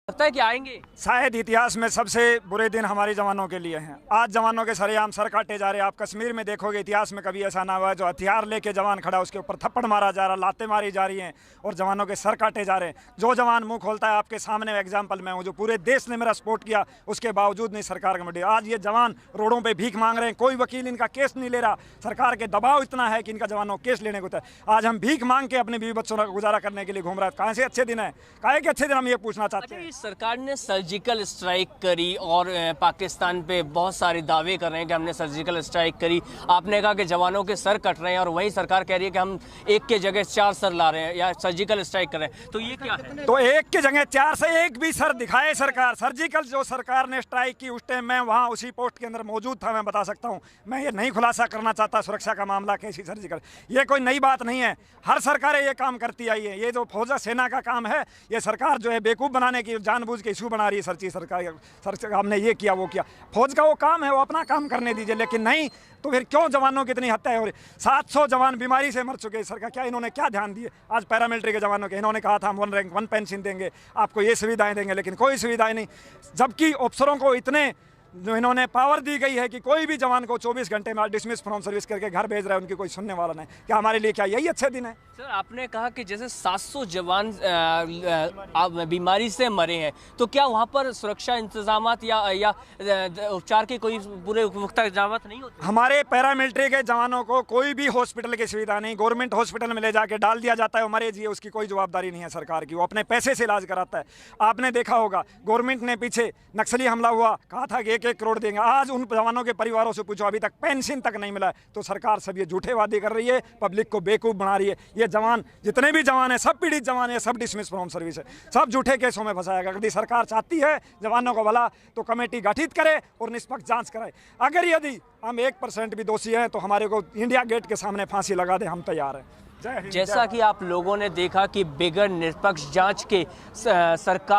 लगता है कि आएंगे। शायद इतिहास में सबसे बुरे दिन हमारे जवानों के लिए हैं। आज जवानों के सरेआम सर काटे जा रहे हैं। आप कश्मीर में देखोगे, इतिहास में कभी ऐसा ना हुआ है जो हथियार लेके जवान खड़ा उसके ऊपर थप्पड़ मारा जा रहा, लातें मारी जा रही हैं और जवानों के सर काटे जा रहे हैं। जो जवान मुंह खोलता है, आपके सामने एग्जाम्पल मैं हूँ, जो पूरे देश ने मेरा सपोर्ट किया, उसके बावजूद नहीं सरकार कमेटी। आज ये जवान रोडों पर भीख मांग रहे हैं, कोई वकील इनका केस नहीं ले रहा। सरकार के दबाव इतना है कि इनका जवानों केस लेने को तैयार। आज हम भीख मांग के अपने बीवी बच्चों का गुजारा करने के लिए घूम रहे हैं। कहाँ से अच्छे दिन है, काहे के अच्छे दिन, हम ये पूछना चाहते हैं। सरकार ने सर्जिकल स्ट्राइक करी और पाकिस्तान पे बहुत सारे दावे कर रहे हैं कि हमने सर्जिकल स्ट्राइक करी। आपने कहा कि जवानों के सर कट रहे हैं और वहीं सरकार कह रही है कि हम एक के जगह 4 सर ला रहे हैं या सर्जिकल स्ट्राइक कर रहे हैं। तो ये क्या है? तो एक के जगह 4 से एक भी सर दिखाए सरकार। सर्जिकल जो सरकार ने स्ट्राइक की, उस टाइम मैं वहाँ उसी पोस्ट के अंदर मौजूद था, मैं बता सकता हूँ। मैं ये नहीं खुलासा करना चाहता सुरक्षा का मामला कैसी सर्जिकल, ये कोई नई बात नहीं है। हर सरकारें ये काम करती आई है। ये जो फौजा सेना का काम है, ये सरकार जो है बेवकूफ़ बनाने की जानबूझ के इशू बना रही है। सरकार हमने ये किया वो किया, फौज का वो काम है, वो अपना काम करने दीजिए। लेकिन नहीं तो फिर क्यों जवानों की इतनी हत्याएं हो रही? 700 जवान बीमारी से मर चुके हैं। सरकार क्या इन्होंने क्या ध्यान दिए? आज पैरामिलिट्री के जवानों के इन्होंने कहा था हम 1 रैंक 1 पेंशन देंगे, आपको ये सुविधाएं देंगे, लेकिन कोई सुविधाएं नहीं। जबकि अफसरों को इतने जो इन्होंने पावर दी गई है कि कोई भी जवान को 24 घंटे में डिसमिस फ्रॉम सर्विस करके घर भेज रहा है, उनकी कोई सुनने वाला नहीं। क्या हमारे लिए क्या यही अच्छे दिन है? सर, आपने कहा कि जैसे 700 जवान बीमारी से मरे हैं, तो क्या वहाँ पर सुरक्षा इंतजामात या उपचार के कोई पूरे पुख्ता इंतजामात नहीं होते? हमारे पैरामिलिट्री के जवानों को कोई भी हॉस्पिटल की सुविधा नहीं। गवर्नमेंट हॉस्पिटल में ले जाके डाल दिया जाता है, वो मरे जी, उसकी कोई जवाबदारी नहीं है सरकार की। वो अपने पैसे से इलाज कराता है। आपने देखा होगा, गवर्नमेंट ने पीछे नक्सली हमला हुआ, कहा था कि 1 करोड़ देंगे। आज उन जवानों के परिवारों से पूछो, अभी तक पेंशन तक नहीं मिला है। तो सरकार सब ये झूठे वादे कर रही है, पब्लिक को बेवकूफ़ बना रही है। ये जवान, जितने भी जवान हैं, सब पीड़ित जवान हैं, सब डिसमिस फ्रॉम सर्विस है, सब झूठे केसों में फंसाएगा। यदि सरकार चाहती है जवानों को भला, तो कमेटी गठित करे और निष्पक्ष जांच कराए। अगर यदि हम 1% भी दोषी हैं तो हमारे को इंडिया गेट के सामने फांसी लगा दे, हम तैयार हैं। जैसा कि आप लोगों ने देखा कि बिगर निष्पक्ष जांच के सरकार